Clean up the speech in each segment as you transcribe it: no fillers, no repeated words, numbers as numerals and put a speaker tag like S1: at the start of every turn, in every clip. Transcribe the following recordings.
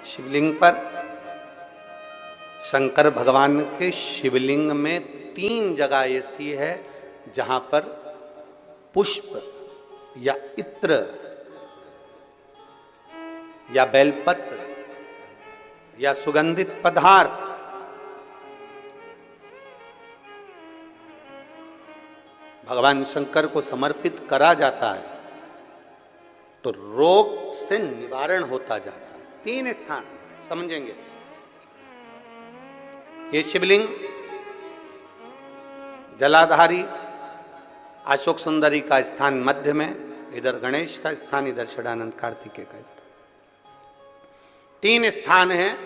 S1: शिवलिंग पर शंकर भगवान के शिवलिंग में 3 जगह ऐसी है जहां पर पुष्प या इत्र या बेलपत्र या सुगंधित पदार्थ भगवान शंकर को समर्पित करा जाता है तो रोग से निवारण होता जाता है। 3 स्थान समझेंगे। ये शिवलिंग जलाधारी अशोक सुंदरी का स्थान मध्य में, इधर गणेश का स्थान, इधर षडानंद कार्तिकेय का स्थान। 3 स्थान है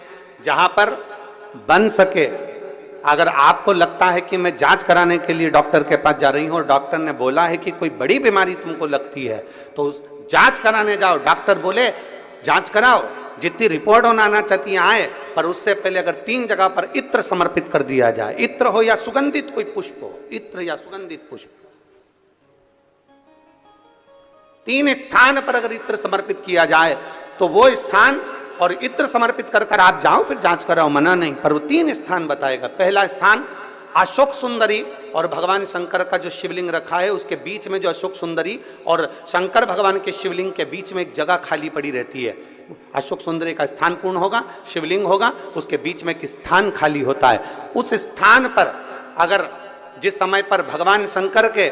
S1: जहां पर बन सके। अगर आपको लगता है कि मैं जांच कराने के लिए डॉक्टर के पास जा रही हूं और डॉक्टर ने बोला है कि कोई बड़ी बीमारी तुमको लगती है तो जांच कराने जाओ, डॉक्टर बोले जांच कराओ, जितनी रिपोर्ट होना आना चाहती है आए, पर उससे पहले अगर 3 जगह पर इत्र समर्पित कर दिया जाए, इत्र हो या सुगंधित कोई पुष्प हो, इत्र या सुगंधित पुष्प, 3 स्थान पर अगर इत्र समर्पित किया जाए तो वो स्थान और इत्र समर्पित कर कर आप जाओ फिर जांच कराओ, मना नहीं, पर वो 3 स्थान बताएगा। पहला स्थान अशोक सुंदरी और भगवान शंकर का जो शिवलिंग रखा है उसके बीच में जो अशोक सुंदरी और शंकर भगवान के शिवलिंग के बीच में एक जगह खाली पड़ी रहती है। अशोक सुंदरी का स्थान पूर्ण होगा, शिवलिंग होगा, उसके बीच में एक स्थान खाली होता है। उस स्थान पर अगर जिस समय पर भगवान शंकर के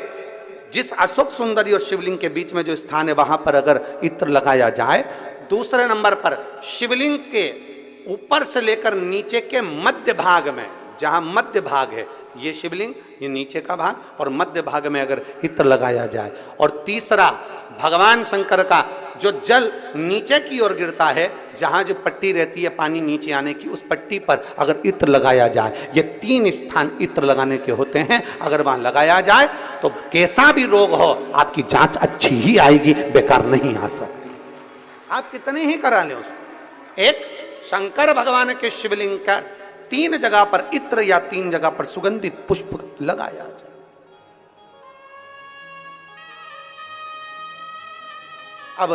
S1: जिस अशोक सुंदरी और शिवलिंग के बीच में जो स्थान है वहां पर अगर इत्र लगाया जाए, दूसरे नंबर पर शिवलिंग के ऊपर से लेकर नीचे के मध्य भाग में, जहां मध्य भाग है ये शिवलिंग, ये नीचे का भाग और मध्य भाग में अगर इत्र लगाया जाए, और तीसरा भगवान शंकर का जो जल नीचे की ओर गिरता है, जहां जो पट्टी रहती है पानी नीचे आने की, उस पट्टी पर अगर इत्र लगाया जाए, ये 3 स्थान इत्र लगाने के होते हैं। अगर वहां लगाया जाए तो कैसा भी रोग हो आपकी जांच अच्छी ही आएगी, बेकार नहीं आ सकती। आप कितने ही करा लें उसको। एक शंकर भगवान के शिवलिंग का 3 जगह पर इत्र या 3 जगह पर सुगंधित पुष्प लगाया जाए। अब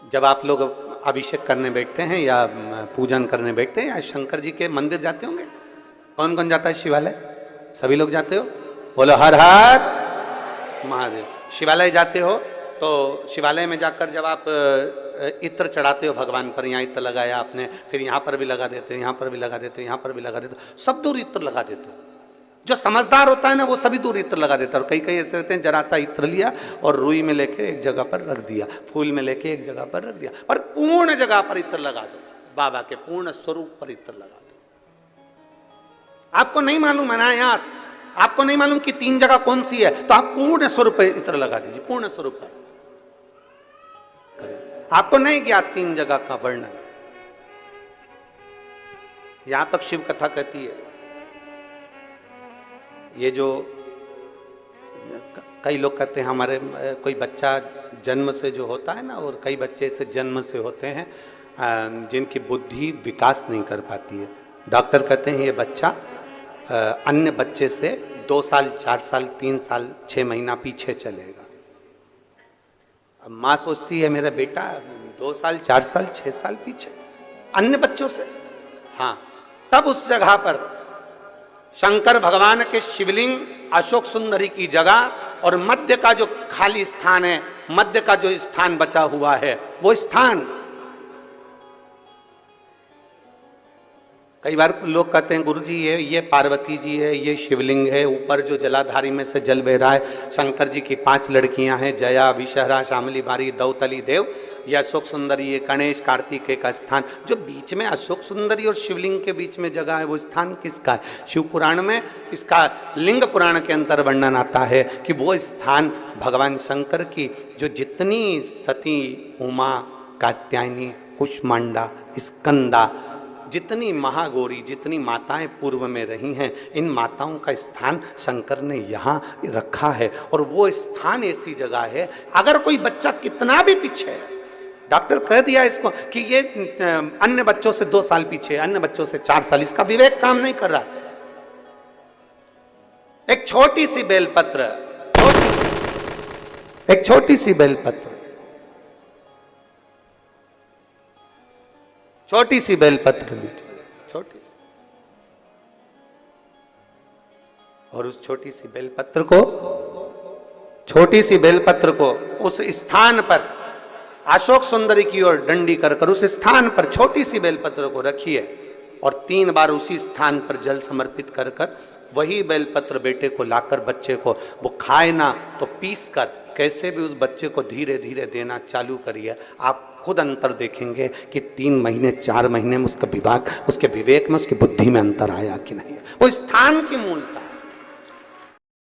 S1: जब आप लोग अभिषेक करने बैठते हैं या पूजन करने बैठते हैं या शंकर जी के मंदिर जाते होंगे, कौन कौन जाता है शिवालय? सभी लोग जाते हो? बोलो हर हर महादेव। शिवालय जाते हो तो शिवालय में जाकर जब आप इत्र चढ़ाते हो भगवान पर, यहाँ इत्र लगाया आपने, फिर यहाँ पर भी लगा देते हो, यहाँ पर भी लगा देते हो, यहाँ पर भी लगा देते हो, सब दूर इत्र लगा देते हो। जो समझदार होता है ना वो सभी दूर इत्र लगा देता है। और कई कई ऐसे रहते हैं जरा सा इत्र लिया और रुई में लेके एक जगह पर रख दिया, फूल में लेके एक जगह पर रख दिया, पर पूर्ण जगह पर इत्र लगा दो, बाबा के पूर्ण स्वरूप पर इत्र लगा दो। आपको नहीं मालूम अनायास, आपको नहीं मालूम कि 3 जगह कौन सी है, तो आप पूर्ण स्वरूप पर इत्र लगा दीजिए, पूर्ण स्वरूप पर। आपको नहीं ज्ञात 3 जगह का वर्णन। यहां तक शिव कथा कहती है, ये जो कई लोग कहते हैं हमारे कोई बच्चा जन्म से जो होता है ना, और कई बच्चे से जन्म से होते हैं जिनकी बुद्धि विकास नहीं कर पाती है। डॉक्टर कहते हैं ये बच्चा अन्य बच्चे से 2 साल 4 साल 3 साल 6 महीना पीछे चलेगा। अब माँ सोचती है मेरा बेटा 2 साल 4 साल 6 साल पीछे अन्य बच्चों से। हाँ, तब उस जगह पर शंकर भगवान के शिवलिंग, अशोक सुंदरी की जगह और मध्य का जो खाली स्थान है, मध्य का जो स्थान बचा हुआ है, वो स्थान कई बार लोग कहते हैं गुरुजी ये पार्वती जी है, ये शिवलिंग है, ऊपर जो जलाधारी में से जल बह रहा है, शंकर जी की 5 लड़कियां हैं, जया, विषहरा, शामली बारी, दौतली देव, ये अशोक सुंदरी, ये गणेश कार्तिकेय का स्थान। जो बीच में अशोक सुंदरी और शिवलिंग के बीच में जगह है वो स्थान किसका है? शिव पुराण में इसका लिंग पुराण के अंदर वर्णन आता है कि वो स्थान भगवान शंकर की जो जितनी सती, उमा, कात्यायनी, कुष्मांडा, स्कंदा, जितनी महागौरी, जितनी माताएं पूर्व में रही हैं, इन माताओं का स्थान शंकर ने यहाँ रखा है। और वो स्थान ऐसी जगह है, अगर कोई बच्चा कितना भी पीछे है, डॉक्टर कह दिया इसको कि ये अन्य बच्चों से 2 साल पीछे, अन्य बच्चों से 4 साल, इसका विवेक काम नहीं कर रहा। एक छोटी सी बेलपत्र, एक छोटी सी बेलपत्र छोटी सी बेलपत्र लीजिए, छोटी सी, और उस छोटी सी बेलपत्र को उस स्थान पर अशोक सुंदरी की ओर डंडी कर उस स्थान पर छोटी सी बेलपत्र को रखिए और 3 बार उसी स्थान पर जल समर्पित कर वही बेलपत्र बेटे को लाकर बच्चे को, वो खाए ना तो पीस कर कैसे भी उस बच्चे को धीरे धीरे देना चालू करिए। आप खुद अंतर देखेंगे कि 3 महीने 4 महीने में उसका विवेक में, उसकी बुद्धि में अंतर आया कि नहीं। वो स्थान की मूलता